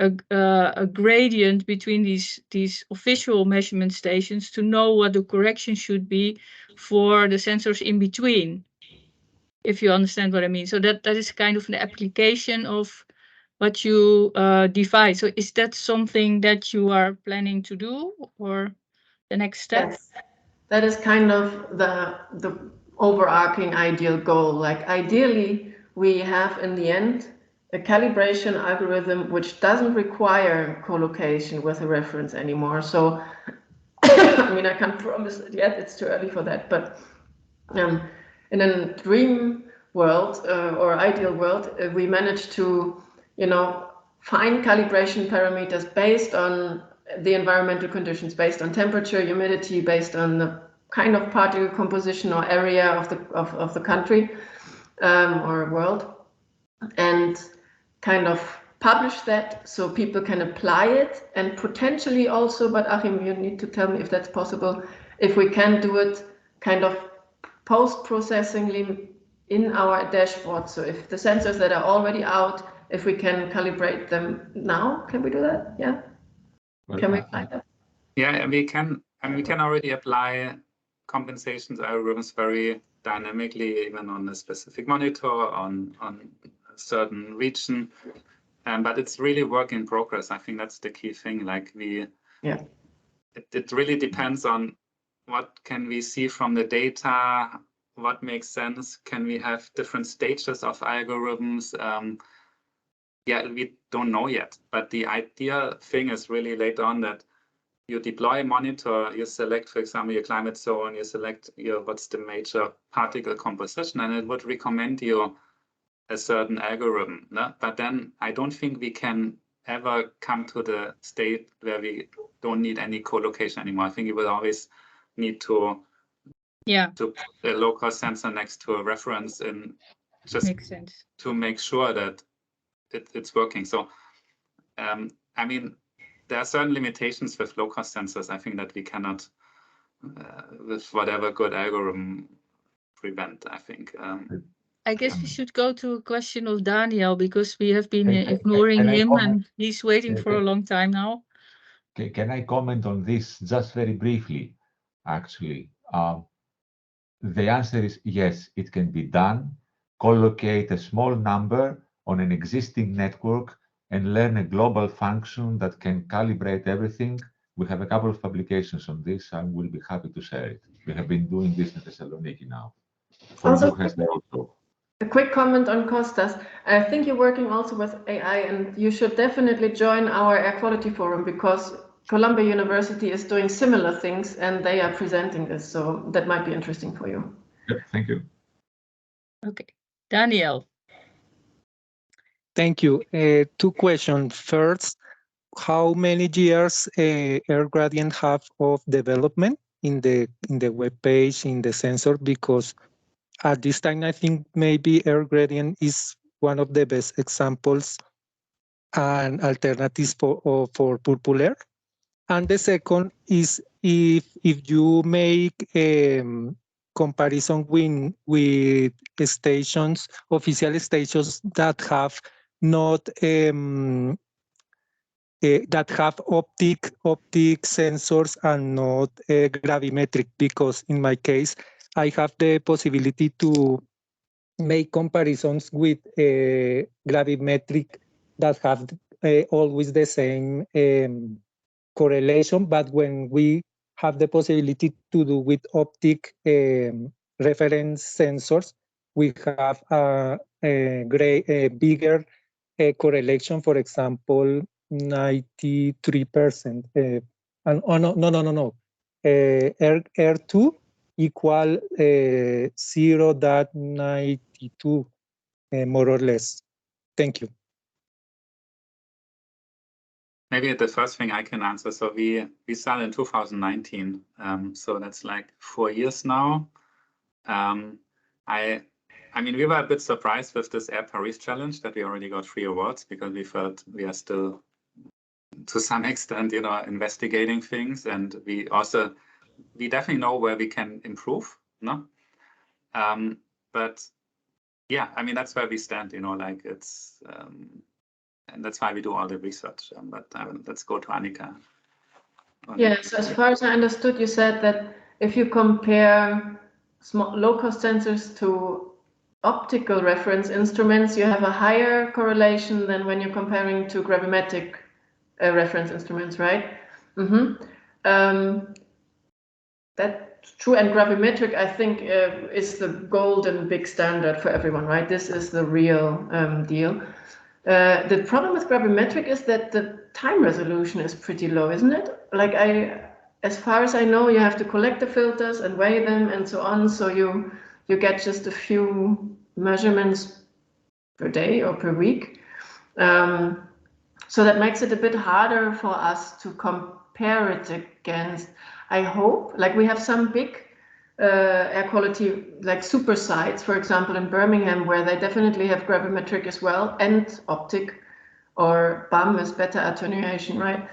a gradient between these official measurement stations to know what the correction should be for the sensors in between, if you understand what I mean. So that is kind of an application of what you devise. So is that something that you are planning to do, or the next step? Yes, that is kind of the overarching ideal goal. Like ideally, we have in the end a calibration algorithm which doesn't require collocation with a reference anymore. So, I mean, I can't promise it yet, it's too early for that, but in a dream world or ideal world, we managed to, find calibration parameters based on the environmental conditions, based on temperature, humidity, based on the kind of particle composition or area of the country or world, and kind of publish that so people can apply it, and potentially also, but Achim, you need to tell me if that's possible, if we can do it kind of post-processingly in our dashboard. So if the sensors that are already out, if we can calibrate them now, can we do that? Yeah. Well, Can we apply that? Yeah, we can. And we can already apply compensations algorithms very dynamically, even on a specific monitor, on a certain region. But it's really work in progress. I think that's the key thing. Like it really depends on what can we see from the data, what makes sense. Can we have different stages of algorithms? Yeah, we don't know yet. But the ideal thing is really later on that you deploy a monitor, you select, for example, your climate zone, you select what's the major particle composition, and it would recommend you a certain algorithm. No? But then I don't think we can ever come to the state where we don't need any co-location anymore. I think you will always need to put a low-cost sensor next to a reference and just Makes sense. to make sure that it's working. So, I mean, there are certain limitations with low-cost sensors. I think that we cannot, with whatever good algorithm, prevent. I think. I guess we should go to a question of Daniel, because we have been ignoring him and he's waiting for a long time now. Can I comment on this just very briefly? Actually, the answer is yes, it can be done. Collocate a small number on an existing network and learn a global function that can calibrate everything. We have a couple of publications on this, and we'll be happy to share it. We have been doing this in Thessaloniki now. Also, also. A quick comment on Costas. I think you're working also with AI, and you should definitely join our air quality forum, because Columbia University is doing similar things and they are presenting this. So that might be interesting for you. Yep, thank you. Okay, Daniel. Thank you. Two questions. First, how many years AirGradient have of development in the web page, in the sensor? Because at this time, I think maybe AirGradient is one of the best examples and alternatives for Purple Air. And the second is if you make comparison with stations, official stations that have not that have optic sensors and not gravimetric, because in my case I have the possibility to make comparisons with gravimetric that have always the same correlation, but when we have the possibility to do with optic reference sensors, we have a bigger correlation. For example, 93%. No. R2 equal 0.92, more or less. Thank you. Maybe the first thing I can answer. So we started in 2019. So that's like 4 years now. I I mean, we were a bit surprised with this Air Paris challenge that we already got 3 awards, because we felt we are still, to some extent, you know, investigating things, and we definitely know where we can improve, no? But yeah, I mean, that's where we stand, you know, like it's, and that's why we do all the research. But let's go to Anika. Yes, as far as I understood, you said that if you compare small low-cost sensors to optical reference instruments, you have a higher correlation than when you're comparing to gravimetric reference instruments, right? That's true, and gravimetric, I think, is the golden big standard for everyone, right? This is the real deal. The problem with gravimetric is that the time resolution is pretty low, isn't it? Like as far as I know, you have to collect the filters and weigh them and so on, so you get just a few measurements per day or per week. So that makes it a bit harder for us to compare it against. I hope, like we have some big air quality, like super sites, for example, in Birmingham, where they definitely have gravimetric as well, and optic, or BAM is better attenuation, right?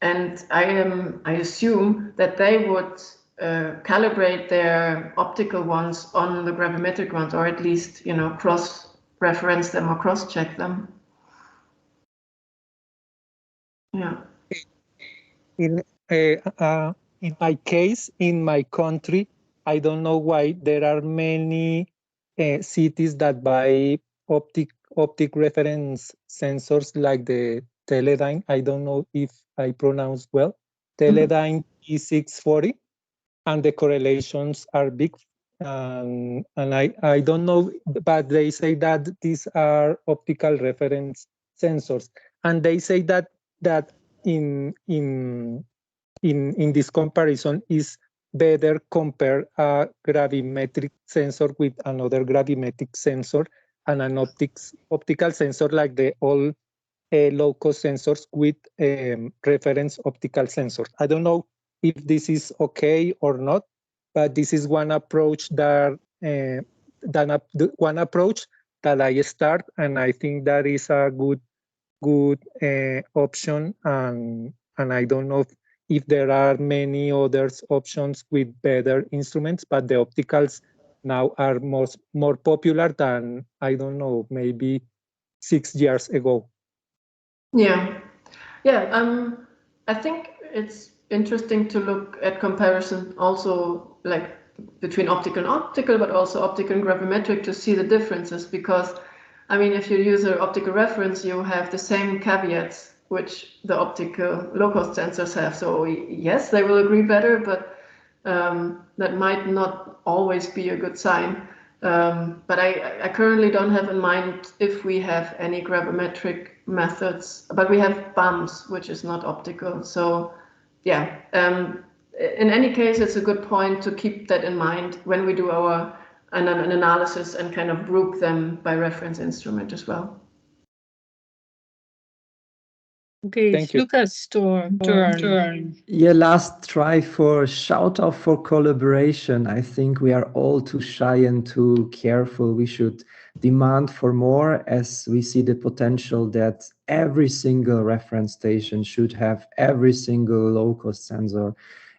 And I assume that they would calibrate their optical ones on the gravimetric ones, or at least, you know, cross-reference them or cross-check them. Yeah. In my case, in my country, I don't know why there are many cities that buy optic reference sensors like the Teledyne. I don't know if I pronounce well. Teledyne E640, and the correlations are big. And I don't know, but they say that these are optical reference sensors, and they say that in this comparison is better compare a gravimetric sensor with another gravimetric sensor and an optical sensor like the all low-cost sensors with reference optical sensors. I don't know if this is okay or not, but this is one approach that I start, and I think that is a good option, and I don't know if there are many other options with better instruments, but the opticals now are more popular than, I don't know, maybe 6 years ago. Yeah. I think it's interesting to look at comparison also, like between optical and optical, but also optical and gravimetric, to see the differences, because I mean, if you use an optical reference, you have the same caveats which the optical low-cost sensors have. So yes, they will agree better, but that might not always be a good sign. But I currently don't have in mind if we have any gravimetric methods, but we have BAMs, which is not optical. So yeah, in any case, it's a good point to keep that in mind when we do our an analysis and kind of group them by reference instrument as well. Okay, Thank you. Lucas' turn. Yeah, last try for shout out for collaboration. I think we are all too shy and too careful. We should demand for more, as we see the potential that every single reference station should have every single low-cost sensor.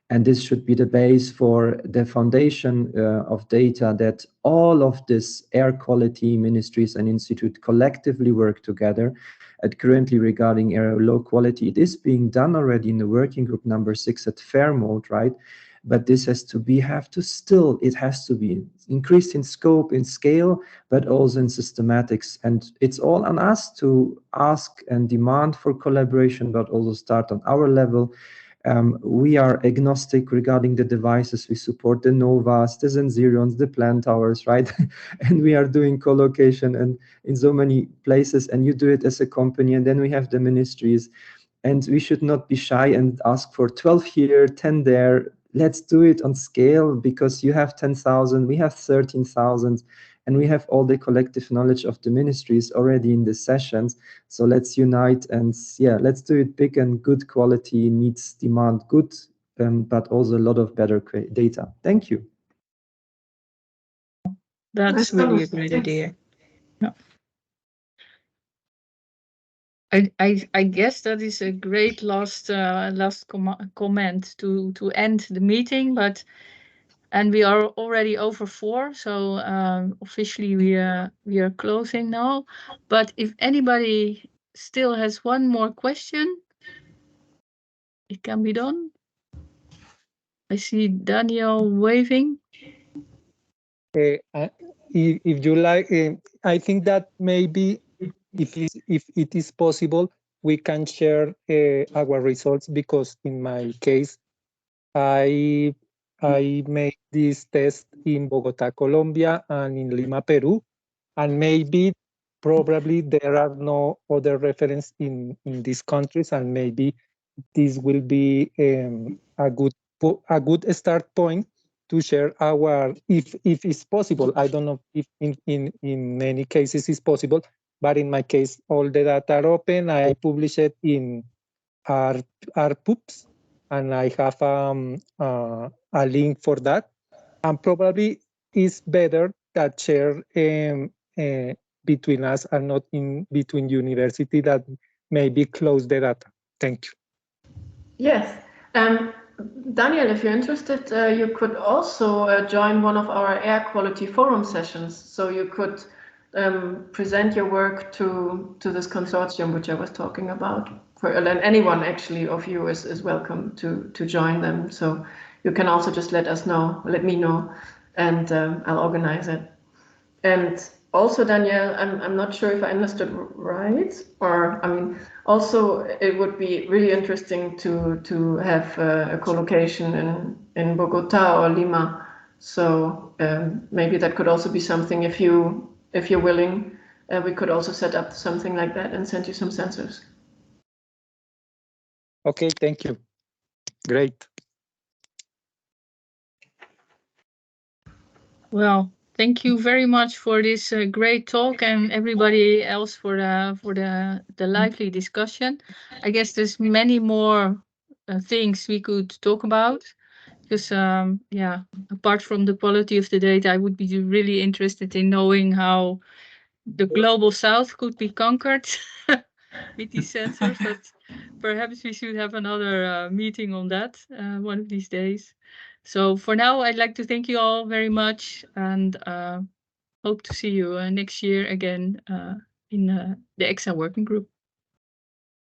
And this should be the base for the foundation of data that all of this air quality ministries and institute collectively work together. And currently regarding air low quality, it is being done already in the working group number 6 at fair mode, right? But this has to be, it has to be increased in scope, in scale, but also in systematics. And it's all on us to ask and demand for collaboration, but also start on our level. We are agnostic regarding the devices. We support the Novas, the Zenzerions, the Plant Towers, right? And we are doing co-location and in so many places, and you do it as a company, and then we have the ministries. And we should not be shy and ask for 12 here, 10 there. Let's do it on scale, because you have 10,000, we have 13,000, and we have all the collective knowledge of the ministries already in the sessions. So let's unite, and yeah, let's do it big, and good quality meets demand good, but also a lot of better data. Thank you. That's really a great idea. Yeah. I guess that is a great last comment to end the meeting, and we are already over 4, so officially we are closing now. But if anybody still has one more question, it can be done. I see Daniel waving. If you like, I think that maybe if it is possible, we can share our results, because in my case, I made this test in Bogota, Colombia, and in Lima, Peru, and maybe probably there are no other reference in these countries, and maybe this will be a good start point to share our, if it's possible. I don't know if in many cases it's possible, but in my case, all the data are open. I publish it in RPUPS, and I have a link for that. And probably it's better that share between us and not in between university that maybe close the data. Thank you. Yes. Daniel, if you're interested, you could also join one of our air quality forum sessions. So you could present your work to this consortium, which I was talking about. And anyone actually of you is welcome to join them. So you can also just let me know, and I'll organize it. And also, Danielle, I'm not sure if I understood right, or I mean, also it would be really interesting to have a co-location in Bogota or Lima. So maybe that could also be something, if you're willing, we could also set up something like that and send you some sensors. Okay, thank you. Great. Well, thank you very much for this great talk, and everybody else for the lively discussion. I guess there's many more things we could talk about, because yeah, apart from the quality of the data, I would be really interested in knowing how the global south could be conquered with these sensors. But perhaps we should have another meeting on that one of these days. So for now, I'd like to thank you all very much, and hope to see you next year again in the ECSA working group.